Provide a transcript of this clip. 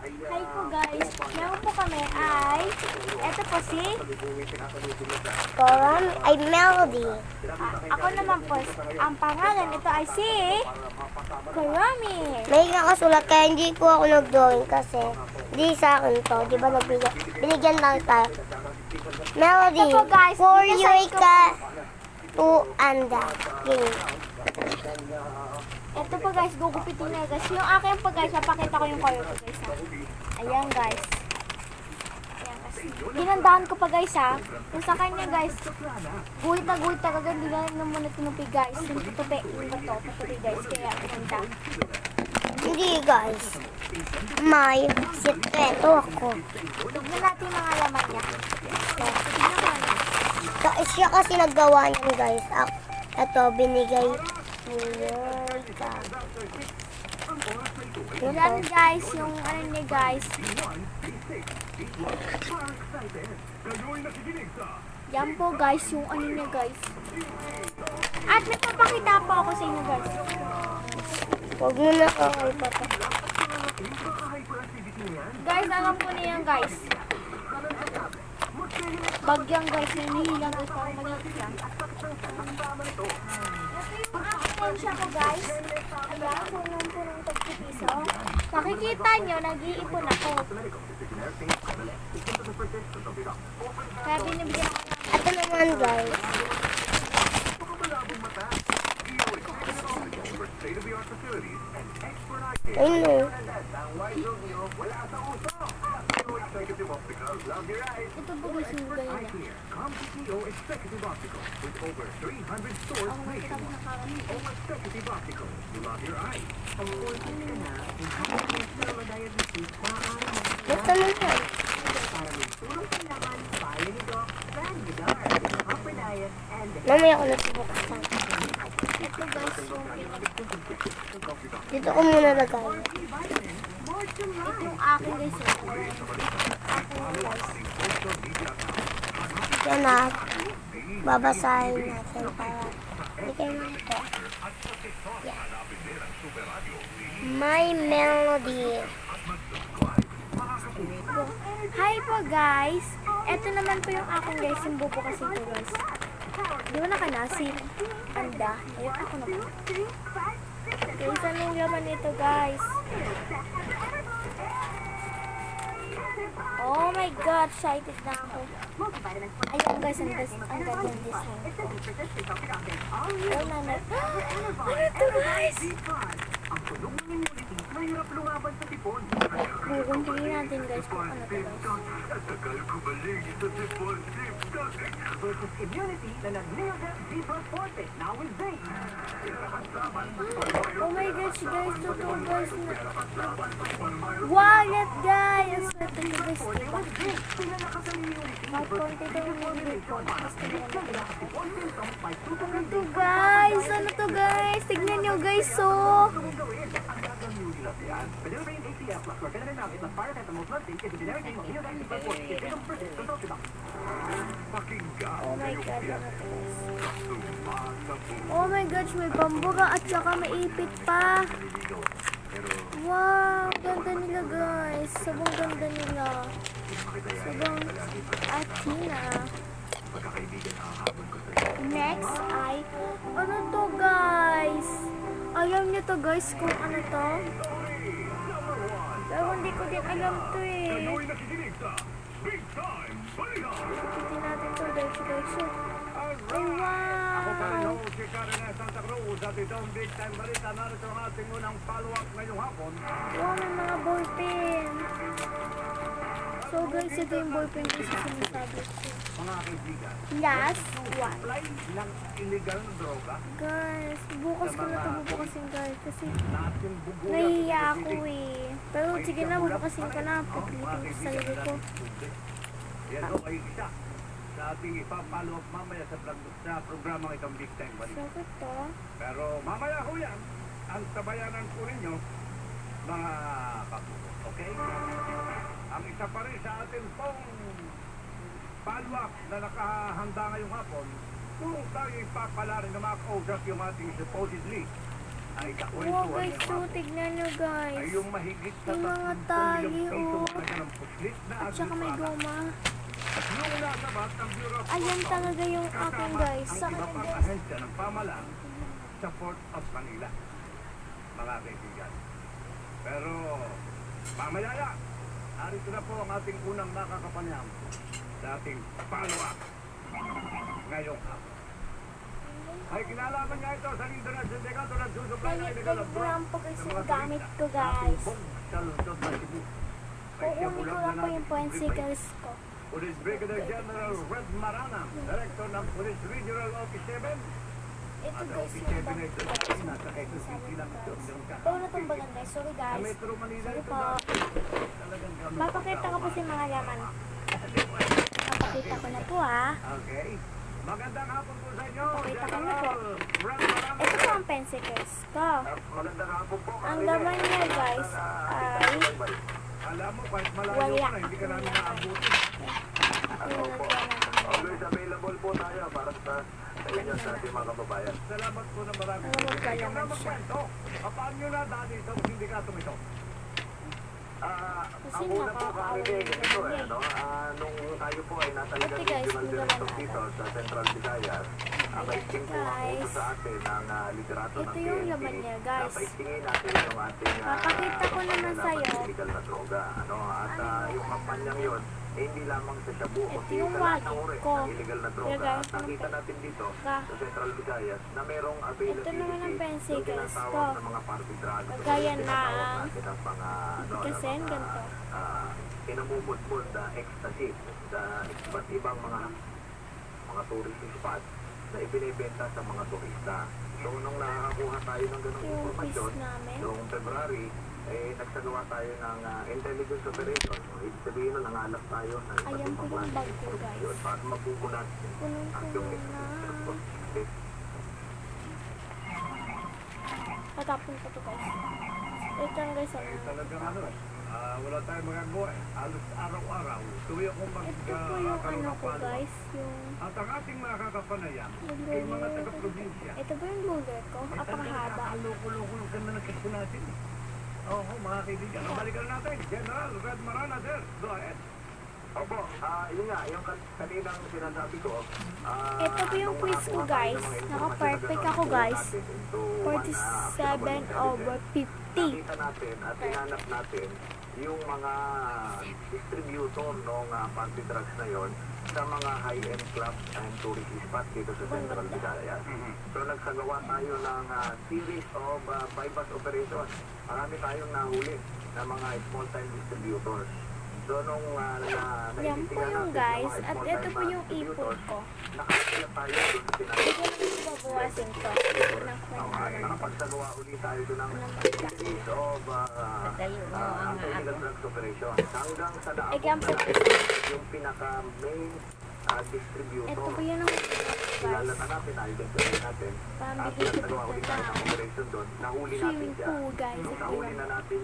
Hi po guys, meron po kami ay, eto po si, Ay Melody. ako naman po, ang pangalan nito ay si, Kurami. May nakasulat kaya hindi ko ako nag-drawing kasi hindi sa akin to. Di ba binigyan lang tayo. Melody, Ito po, guys, for dito you sa ka to anda. Game. Ito po guys, gugupitin na guys. Yung akin po guys, napakita ko yung color po guys ha. Ayan guys. Ayan guys. Hinandaan ko pa guys ha. Yung sa kanya guys, guhit na agad. Hindi na muna tinupi guys. Yung tutupi, yung bato, patupi guys. Kaya hinanda. Hindi guys. May sikreto ako. Tignan natin yung mga laman niya. Tignan mo na. Siya kasi naggawa niyan guys. Ito, binigay niya. Yan guys, yung ano niya guys. Yan po guys, yung ano niya guys. At may papakita po ako sa inyo guys. Huwag mo na ako ipapa. Guys, alam po niya yan guys. Bagyang guys, hinihilang guys para maliit siya. Ito yung aking siya ko guys. Ayan, punong tagpipiso. Makikita nyo, nag-iipon ako. Kaya binibigyan ako ng Ito naman guys. Ayun o. ito po guys yung gaya niya. Ako nakita ko nakarami. Ito naman. Mamaya ko na subuksan. Ito guys yung Dito ko muna lagay. itong akin guys. Akin guys. Yan na. Babasahin natin para bigay mo ito. Yan. My Melody. Hi po guys. Ito naman po yung akin guys. Yung bubukas ito guys. Di ba nakanasin? Anda. Ayun ako na po. Guys, ano yung laman nito guys? Oh my god, excited na ako. Ayun guys, ang ganda ng design. Oh nanay. Ano to guys? Bukuntingin natin guys kung ano to guys. Oh my gosh guys, totoo guys. Wallet guys! Swerte ko guys. May konti daw yung report. Ano to guys? Ano to guys? Tignan nyo guys oh. Oh my god, ano to guys? Oh my gosh, may bambura at saka may ipit pa. Wow, ganda nila guys. Sabang ganda nila. Sabang atina. Next ay, ano to guys? Alam niyo to guys kung ano to? Pero hindi ko din alam to eh. Ipitin natin to guys. Ay wow! Si Karen Santa Cruz at itong big time balita narito ang ating unang follow-up ngayong hapon. Wow, may mga ballpen. So guys, ito yung ballpen ko sa sinasabi ko. Mga kaibigan, Last one. supply ng illegal na droga Guys, bukas ko na ito bubukasin guys. Kasi natin bubuyan. nahihiya ako eh. Pero sige na, bubukasin ko na. Pipilitin ko sa sarili ko. Yan o ay isa sa ating ipapalo up mamaya sa programang itong big time balita. So ito. Pero mamaya ho yan, ang sabayanan po ninyo, mga kapuso. Okay? Ang isa pa rin sa ating pong follow-up na nakahanda ngayong hapon, kung tayo ipapala rin na makausap yung ating supposedly ay Wow kakwentuhan guys, ng so mga tignan nyo ay guys. yung mahigit sa Yung mga 30 tali, milyong piso oh. halaga ng puslit na At saka may agripana. goma. Yung nasabat ng Bureau of Ayan Customs, talaga yung akin kasama guys. Sa ang iba akin pang guys. ahensya ng pamalang sa Port of Manila. Mga kaibigan. Pero, mamaya yan, narito na po ang ating unang makakapanayam sa ating follow-up ngayong hapon. Ay, kinalaman niya ito sa Lido ng Sindikato ng Susupply ng Illegal Telegram po guys ng yung mga gamit turista ko sa guys. buong Saludot na Cebu. Ay, Kukunin ko lang po yung poensicles ko. Police Brigadier General Red Marana, Director ng Police Regional Office 7. Ito At guys Office yung 7 bag na ito, ko guys. nasa Quezon City lang ito. Ito na itong bagan guys. Sorry Sa guys. Metro Manila Sorry ito po. dati. Talagang ganun Papakita ko po pa si mga laman. tao. Papakita ko na po ah. Okay. Magandang hapon po sa inyo, Pakita ko na po. General Red Marana. Ito po ang pencils ko. Magandang hapon po. Ang laman niya guys ay Alam mo, kahit malayo Wala. ka na, hindi ka namin naabuti. nilagyan natin. Always available po tayo para sa inyo sa ating mga kababayan. Salamat po na marami. Ano magkalaman Ikaw na siya? magkwento. Paano nyo na dati sa sindikatong ito? Kasi Ang una po nakakaaway kami naman dito kami. Nung tayo po ay nasa Ligan Ate guys, Regional may Director laman dito sa Central Visayas, napaisting po ang guys. uso sa atin ng liderato ng Ito yung PNP. laman niya, guys. Napaistingin natin yung ating Papakita ko naman pagkakalaban sa'yo. sa illegal na droga. At yung kampanyang yun, hindi lamang sa Shabu, Ito kundi yung sa lahat ng wallet uri ko. ng illegal na droga. Ilagay At ko ng nakita natin dito ka. sa Central Visayas na merong availability Ito naman ang pencils yung tinatawag ko. na mga party drugs. Kagaya Yung tinatawag ng natin ang mga kasi ganito. pinamumutmod na ecstasy sa iba't ibang mga tourist spot na ibinibenta sa mga turista. So nung nakakakuha tayo ng ganung Yung informasyon, quiz namin. noong February, nagsagawa tayo ng intelligence operation. So, ibig sabihin nun, nangalap tayo ng iba't Ayan po ibang yung klase bag ng ko, guys. informasyon para mapupunan ang Punong-puno yung na. Tatapon ko to guys. Ito lang guys. Eh, talagang ano wala tayong magagawa eh. Halos araw-araw. Tuwi ako Ito po yung ano ko guys. Yung At ang ating mga kakapanayam ay mga taga-probinsya. ito po yung lugar ko. Apakahaba. Loko-loko yung ganda ng kaso natin. Oo, mga kaibigan. Balikan natin. General Red Marana, sir. Go ahead. Opo, yun nga, yung kaninang sinasabi ko, Ito po yung quiz ko guys. Naka-perfect ako guys. 47 over 50. Nakita natin at hinanap natin yung mga distributor ng party drugs na yon sa mga high-end clubs and tourist spots dito sa Central Visayas. So nagsagawa tayo ng series of bypass operations. Marami tayong nahuli na mga small-time distributors. So nung Yan po yung guys. At ito po yung ipon ko. nakakita tayo doon sa Hindi ko lang babawasin to. Ito na nakapagsagawa ulit tayo doon ng series of illegal drugs operation. Hanggang sa Again naabot po. na natin yung pinaka-main distributor. Ito po yung Kilala guys. na natin, identify natin. At Pambigay ko nagagawa dito ulit tayo na ng operation doon. Nahuli natin swimming siya. pool guys. Nung Ito nahuli yan. na natin